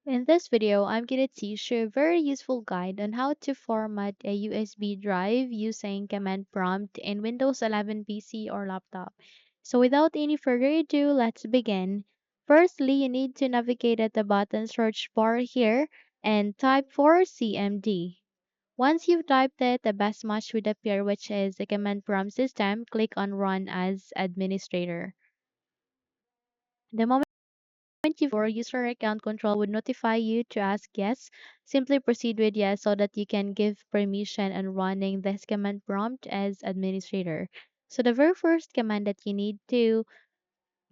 In this video, I'm going to teach you a very useful guide on how to format a USB drive using command prompt in Windows 11 PC or laptop. So without any further ado, let's begin. Firstly, you need to navigate at the button search bar here and type for CMD. Once you've typed it, the best match would appear, which is the command prompt system. Click on Run as Administrator. The moment your user account control would notify you to ask yes. Simply proceed with yes so that you can give permission on running this command prompt as administrator. So the very first command that you need to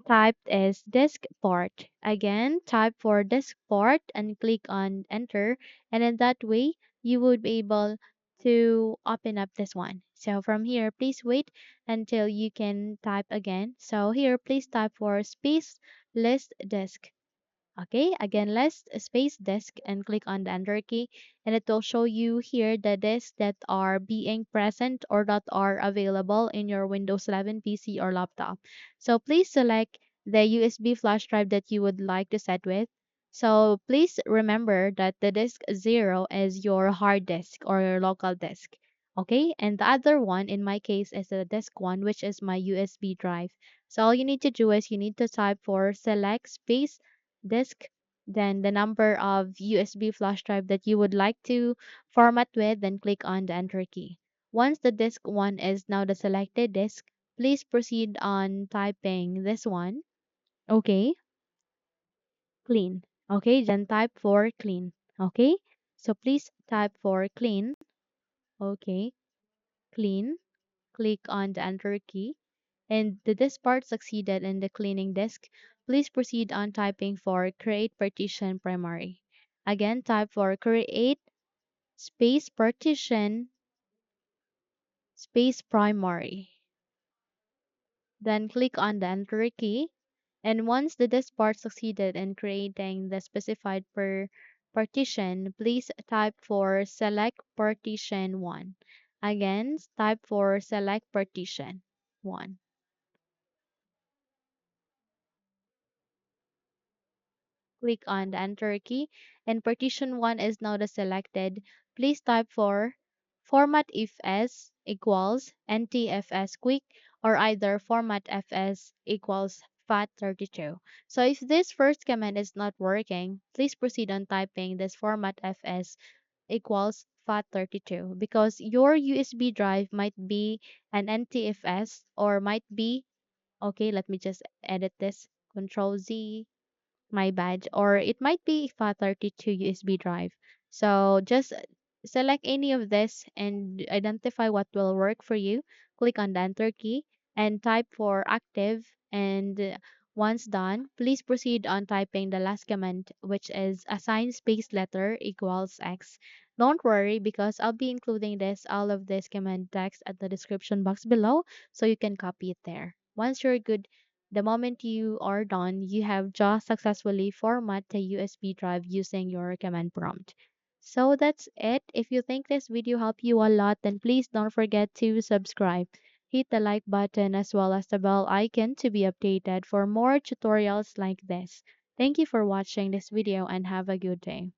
type is diskpart. Again, type for diskpart and click on enter, and in that way you would be able to open up this one. So from here, please wait until you can type again. So here, please type for space list disk. Okay, again, let's space disk and click on the enter key, and it will show you here the disks that are being present or that are available in your Windows 11 PC or laptop. So please select the USB flash drive that you would like to set with. So please remember that the disk 0 is your hard disk or your local disk. Okay, and the other one in my case is the disk 1, which is my USB drive. So all you need to do is you need to type for select space disk, then the number of USB flash drive that you would like to format with, then click on the enter key. Once the disk 1 is now the selected disk, please proceed on typing this one. Okay, clean. Okay, then type for clean. Okay, so please type for clean. Okay, clean. Click on the enter key. And this part succeeded in the cleaning disk. Please proceed on typing for create partition primary. Again, type for create space partition space primary. Then click on the enter key. And once the disk part succeeded in creating the specified partition, please type for select partition 1. Again, type for select partition 1. Click on the enter key, and partition 1 is now the selected. Please type for format ifs equals ntfs quick, or either format fs equals fat32. So if this first command is not working, please proceed on typing this format fs equals fat32, because your USB drive might be an ntfs or might be, okay, let me just edit this, control Z, my badge, or it might be FAT32 USB drive. So just select any of this and identify what will work for you. Click on the enter key and type for active, and once done, please proceed on typing the last command, which is assign space letter equals X. Don't worry, because I'll be including all of this command text at the description box below, so you can copy it there. Once you're good, the moment you are done, you have just successfully format the USB drive using your command prompt. So that's it. If you think this video helped you a lot, then please don't forget to subscribe. Hit the like button as well as the bell icon to be updated for more tutorials like this. Thank you for watching this video and have a good day.